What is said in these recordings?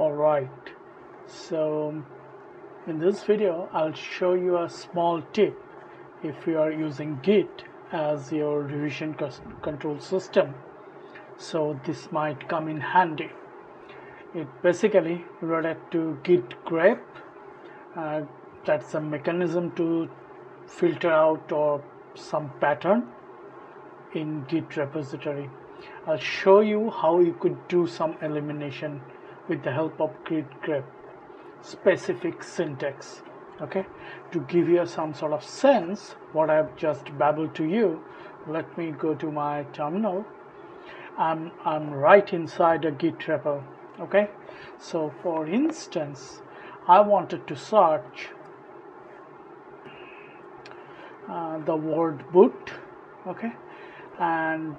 Alright, so in this video I'll show you a small tip if you are using Git as your revision control system. So this might come in handy. It basically related to Git Grep. That's a mechanism to filter out or some pattern in Git repository. I'll show you how you could do some elimination with the help of Git Grep specific syntax. Okay, to give you some sort of sense what I've just babbled to you, let me go to my terminal. I'm right inside a Git repo. Okay, so for instance I wanted to search the word boot. Okay, and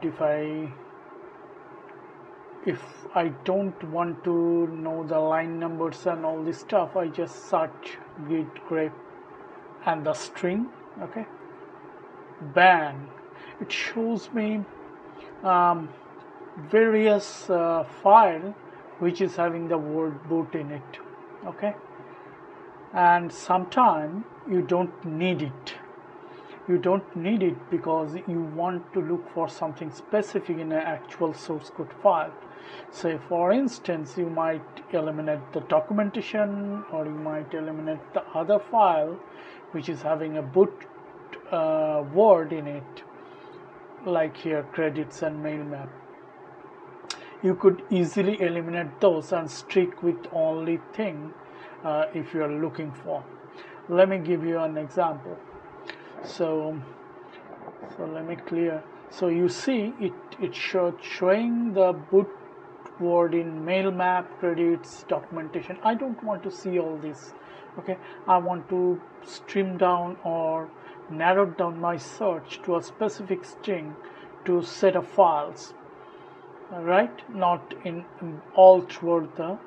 if I don't want to know the line numbers and all this stuff, I just search Git Grep and the string. Okay, bang, it shows me various file which is having the word boot in it. Okay, and sometime you don't need it. You don't need it because you want to look for something specific in an actual source code file. Say for instance you might eliminate the documentation, or you might eliminate the other file which is having a boot word in it, like here credits and mail map. You could easily eliminate those and stick with only thing if you are looking for. Let me give you an example. So let me clear. So you see it showing the boot word in mail map, credits, documentation. I don't want to see all this. Okay, I want to stream down or narrow down my search to a specific string to set of files. Right, not in all throughout the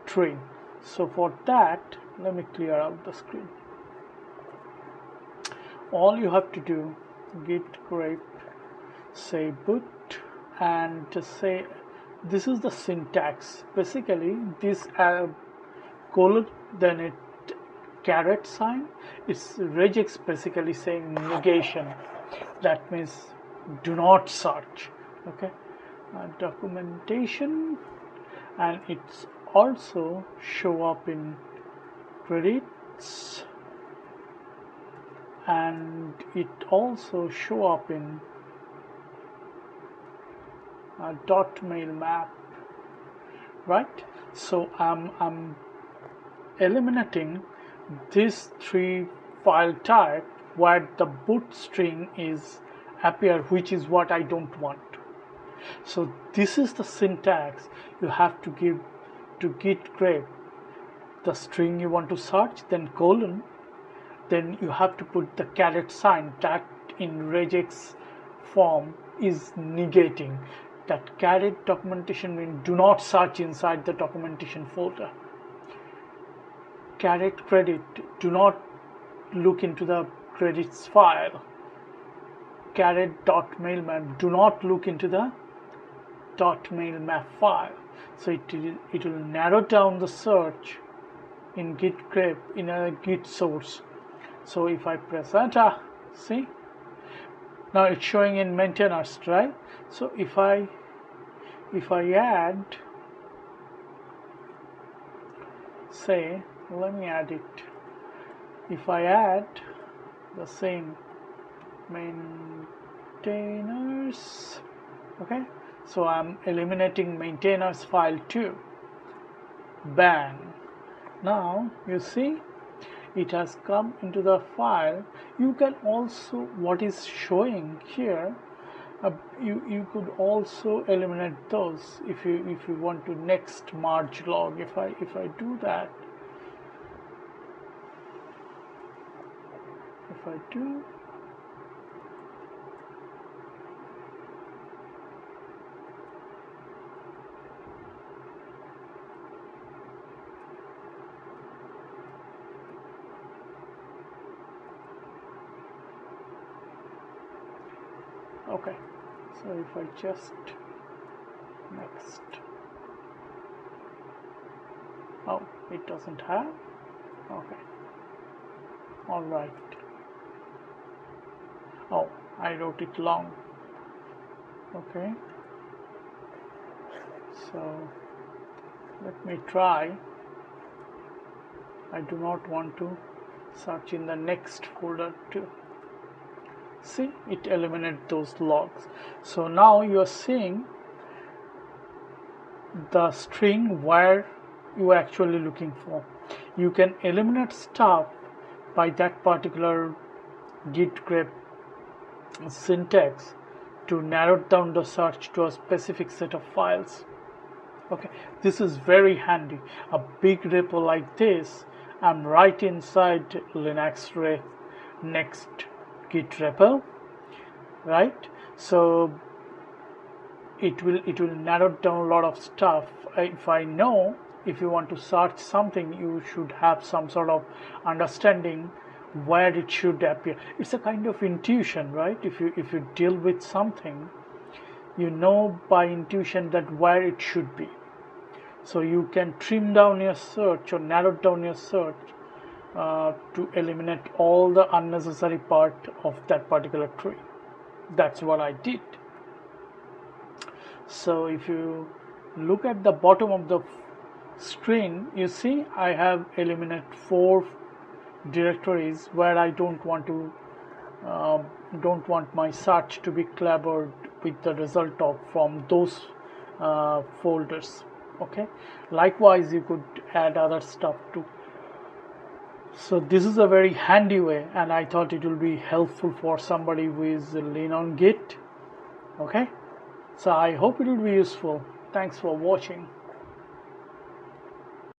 tree. So for that, let me clear out the screen. All you have to do, Git Grep, say boot, and just say this is the syntax. Basically this colon, then it caret sign, it's regex, basically saying negation. That means do not search. Okay, documentation, and it's also show up in credits, and it also show up in .mail map, right? So I'm eliminating these three file type where the boot string is appear, which is what I don't want. So this is the syntax you have to give to Git Grep. The string you want to search, then colon, then you have to put the caret sign that in regex form is negating. That caret documentation means do not search inside the documentation folder. Caret credit, do not look into the credits file. Caret .mail map, do not look into the .mail map file. So it will narrow down the search in Git Grep in a Git source. So if I press enter, see, now it's showing in maintainers, right? So if I add, say, let me add it. If I add the same maintainers, okay, so I'm eliminating maintainers file too. Bang, now you see it has come into the file. You can also, what is showing here, you could also eliminate those if you want to next merge log. If I do that, if I do, okay, so if I just next, Oh, it doesn't have. Okay. All right. Oh, I wrote it long. Okay. So let me try. I do not want to search in the next folder too. See, it eliminated those logs. So now you are seeing the string where you are actually looking for. You can eliminate stuff by that particular Git Grep syntax to narrow down the search to a specific set of files. Okay, this is very handy. A big repo like this, I'm right inside Linux next Git repo, right? So it will narrow down a lot of stuff. If I know, if you want to search something, you should have some sort of understanding where it should appear. It's a kind of intuition, right? If you deal with something, you know by intuition that where it should be. So you can trim down your search or narrow down your search to eliminate all the unnecessary part of that particular tree. That's what I did. So if you look at the bottom of the screen, you see I have eliminated 4 directories where I don't want my search to be cluttered with the result of from those folders. Okay, likewise you could add other stuff too. So this is a very handy way, and I thought it will be helpful for somebody who is lean on Git. Okay, so I hope it will be useful. Thanks for watching.